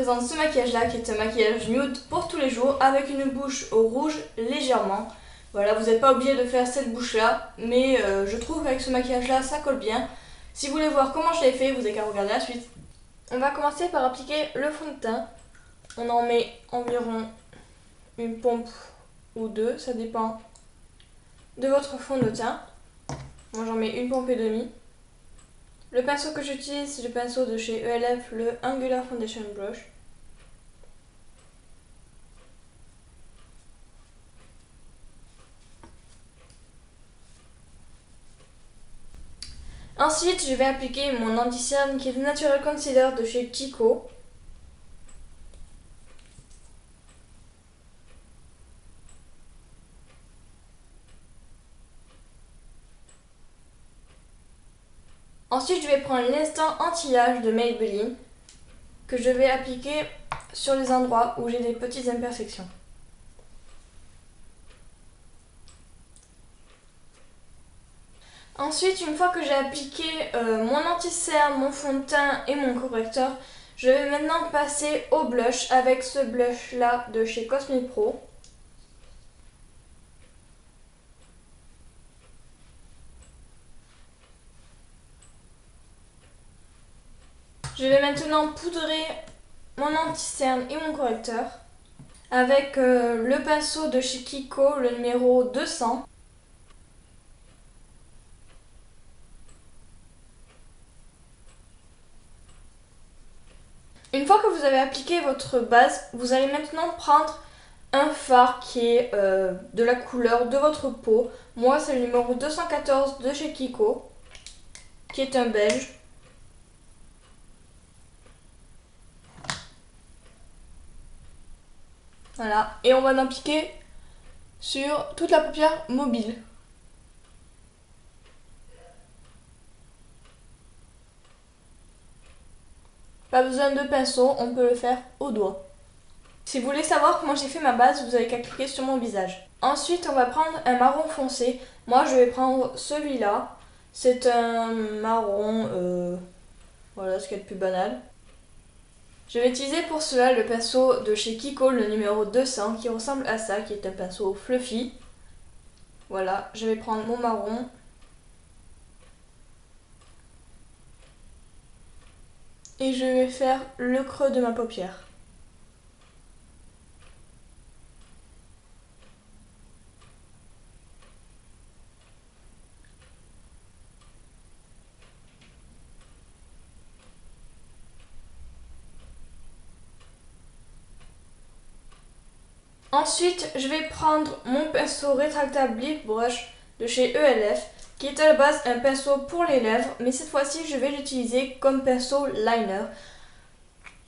présente ce maquillage là qui est un maquillage nude pour tous les jours avec une bouche au rouge légèrement. Voilà, vous n'êtes pas obligé de faire cette bouche là, mais je trouve qu'avec ce maquillage là ça colle bien. Si vous voulez voir comment je l'ai fait, vous n'avez qu'à regarder la suite. On va commencer par appliquer le fond de teint. On en met environ une pompe ou deux, ça dépend de votre fond de teint. Moi j'en mets une pompe et demie. Le pinceau que j'utilise, c'est le pinceau de chez ELF, le Angular Foundation Brush. Ensuite, je vais appliquer mon anti-cerne qui est le Natural Concealer de chez Kiko. Ensuite, je vais prendre l'instant anti-âge de Maybelline que je vais appliquer sur les endroits où j'ai des petites imperfections. Ensuite, une fois que j'ai appliqué mon anti-cerne, mon fond de teint et mon correcteur, je vais maintenant passer au blush avec ce blush là de chez Cosmepro. Je vais maintenant poudrer mon anti-cerne et mon correcteur avec le pinceau de chez Kiko, le numéro 200. Une fois que vous avez appliqué votre base, vous allez maintenant prendre un fard qui est de la couleur de votre peau. Moi, c'est le numéro 214 de chez Kiko, qui est un beige. Voilà, et on va l'appliquer sur toute la paupière mobile. Pas besoin de pinceau, on peut le faire au doigt. Si vous voulez savoir comment j'ai fait ma base, vous avez qu'à cliquer sur mon visage. Ensuite, on va prendre un marron foncé. Moi, je vais prendre celui-là. C'est un marron, voilà ce qu'il y a de plus banal. Je vais utiliser pour cela le pinceau de chez Kiko, le numéro 200, qui ressemble à ça, qui est un pinceau fluffy. Voilà, je vais prendre mon marron. Et je vais faire le creux de ma paupière. Ensuite, je vais prendre mon pinceau rétractable Lip Brush de chez ELF, qui est à la base un pinceau pour les lèvres, mais cette fois-ci, je vais l'utiliser comme pinceau liner.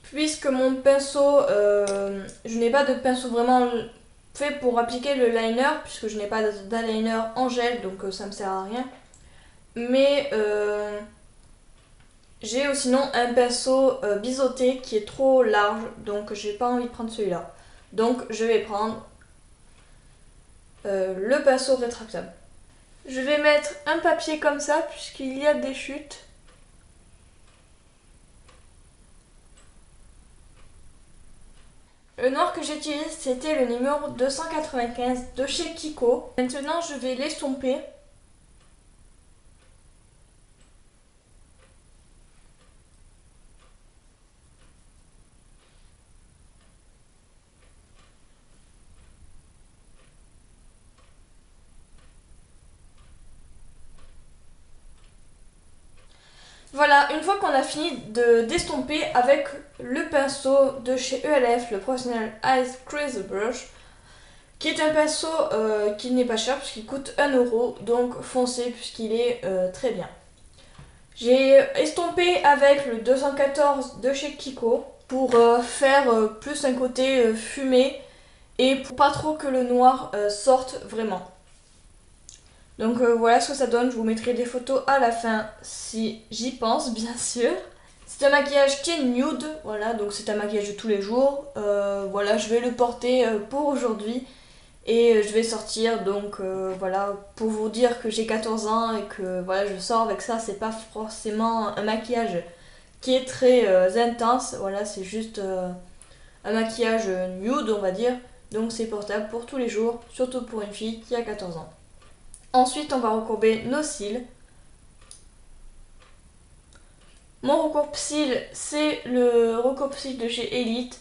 Puisque mon pinceau, je n'ai pas de pinceau vraiment fait pour appliquer le liner, puisque je n'ai pas d'eyeliner en gel, donc ça me sert à rien. Mais j'ai sinon un pinceau biseauté qui est trop large, donc j'ai pas envie de prendre celui-là. Donc je vais prendre le pinceau rétractable. Je vais mettre un papier comme ça puisqu'il y a des chutes. Le noir que j'utilise, c'était le numéro 295 de chez Kiko. Maintenant je vais l'estomper. Voilà, une fois qu'on a fini d'estomper avec le pinceau de chez ELF, le Professional Eyes Crease Brush, qui est un pinceau qui n'est pas cher puisqu'il coûte 1 €, donc foncez puisqu'il est très bien. J'ai estompé avec le 214 de chez Kiko pour faire plus un côté fumé et pour pas trop que le noir sorte vraiment. Donc voilà ce que ça donne, je vous mettrai des photos à la fin si j'y pense bien sûr. C'est un maquillage qui est nude, voilà, donc c'est un maquillage de tous les jours. Voilà, je vais le porter pour aujourd'hui et je vais sortir, donc voilà, pour vous dire que j'ai 14 ans et que voilà, je sors avec ça. C'est pas forcément un maquillage qui est très intense, voilà, c'est juste un maquillage nude, on va dire. Donc c'est portable pour tous les jours, surtout pour une fille qui a 14 ans. Ensuite, on va recourber nos cils. Mon recourbe-cils, c'est le recourbe-cils de chez Elite.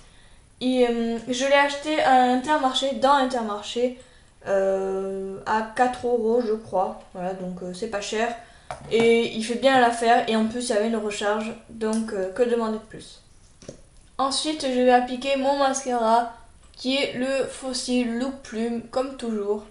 Et je l'ai acheté à Intermarché, dans Intermarché, à 4 euros je crois. Voilà, donc c'est pas cher. Et il fait bien l'affaire. Et en plus, il y avait une recharge. Donc, que demander de plus? Ensuite, je vais appliquer mon mascara, qui est le Fossil Look Plume, comme toujours.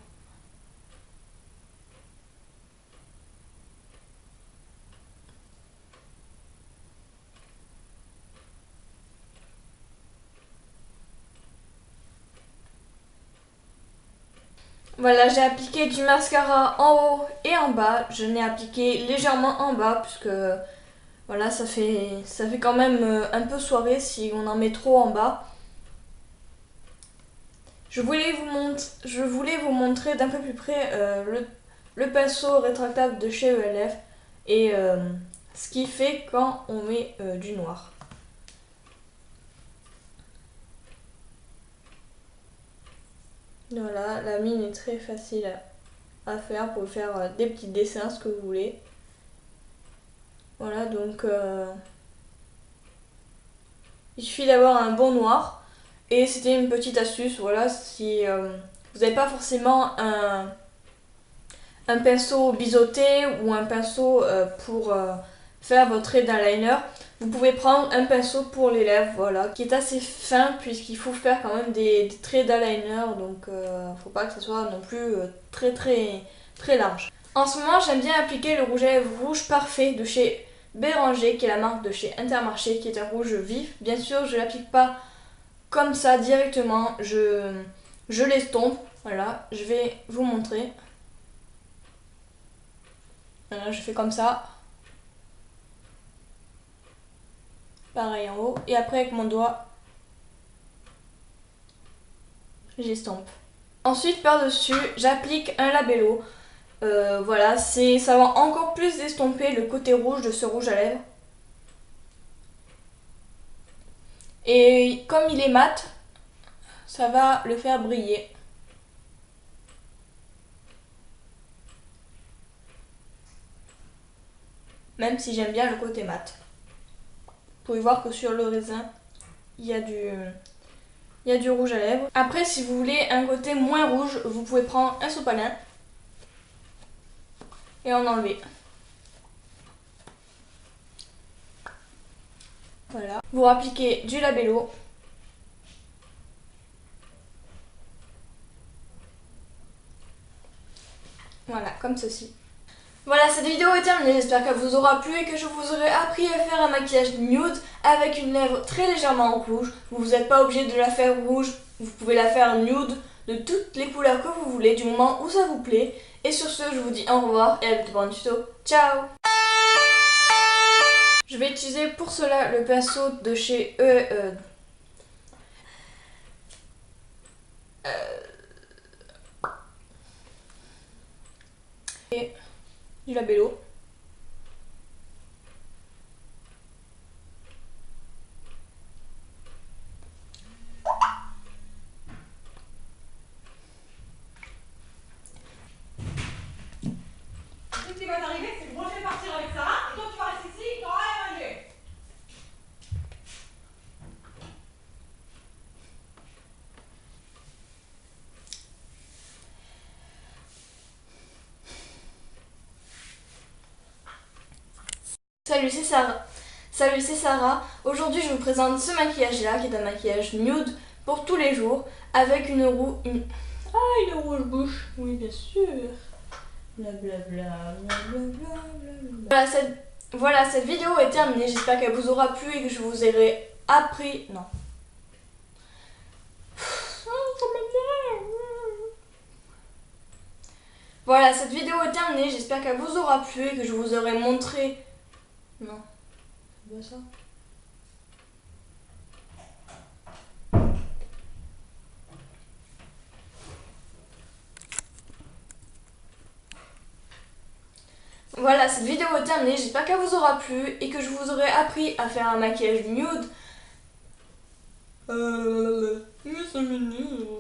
Voilà, j'ai appliqué du mascara en haut et en bas. Je n'ai appliqué légèrement en bas, puisque voilà, ça fait quand même un peu soirée si on en met trop en bas. Je voulais vous montrer d'un peu plus près le pinceau rétractable de chez ELF et ce qu'il fait quand on met du noir. Voilà, la mine est très facile à faire pour faire des petits dessins, ce que vous voulez. Voilà, donc il suffit d'avoir un bon noir. Et c'était une petite astuce, voilà, si vous n'avez pas forcément un pinceau biseauté ou un pinceau pour faire votre trait d'eyeliner, vous pouvez prendre un pinceau pour les lèvres, voilà, qui est assez fin puisqu'il faut faire quand même des traits d'eyeliner, donc faut pas que ce soit non plus très large. En ce moment, j'aime bien appliquer le rouge à lèvres rouge parfait de chez Béranger, qui est la marque de chez Intermarché, qui est un rouge vif. Bien sûr, je l'applique pas comme ça directement, je l'estompe. Voilà, je vais vous montrer. Voilà, je fais comme ça. Pareil en haut. Et après avec mon doigt, j'estompe. Ensuite par-dessus, j'applique un labello. Voilà, ça va encore plus estomper le côté rouge de ce rouge à lèvres. Et comme il est mat, ça va le faire briller. Même si j'aime bien le côté mat. Vous pouvez voir que sur le raisin, il y a du rouge à lèvres. Après, si vous voulez un côté moins rouge, vous pouvez prendre un sopalin et en enlever. Voilà. Vous appliquez du labello. Voilà, comme ceci. Voilà, cette vidéo est terminée, j'espère qu'elle vous aura plu et que je vous aurai appris à faire un maquillage nude avec une lèvre très légèrement rouge. Vous n'êtes pas obligé de la faire rouge, vous pouvez la faire nude de toutes les couleurs que vous voulez, du moment où ça vous plaît. Et sur ce, je vous dis au revoir et à bientôt pour un tuto. Ciao! Je vais utiliser pour cela le pinceau de chez et du labello. Ce qui va t'arriver, c'est que moi je vais partir avec Sarah et toi tu vas rester ici et tu n'auras rien mangé. Salut, c'est Sarah. Salut, c'est Sarah. Aujourd'hui, je vous présente ce maquillage-là, qui est un maquillage nude pour tous les jours, avec une rouge-bouche. Oui, bien sûr. Blablabla, blablabla. Voilà, cette vidéo est terminée. J'espère qu'elle vous aura plu et que je vous aurai appris... Non. Voilà, cette vidéo est terminée. J'espère qu'elle vous aura plu et que je vous aurai montré... Non. C'est pas ça. Voilà, cette vidéo est terminée, j'espère qu'elle vous aura plu et que je vous aurai appris à faire un maquillage nude Mais ça m'énerve.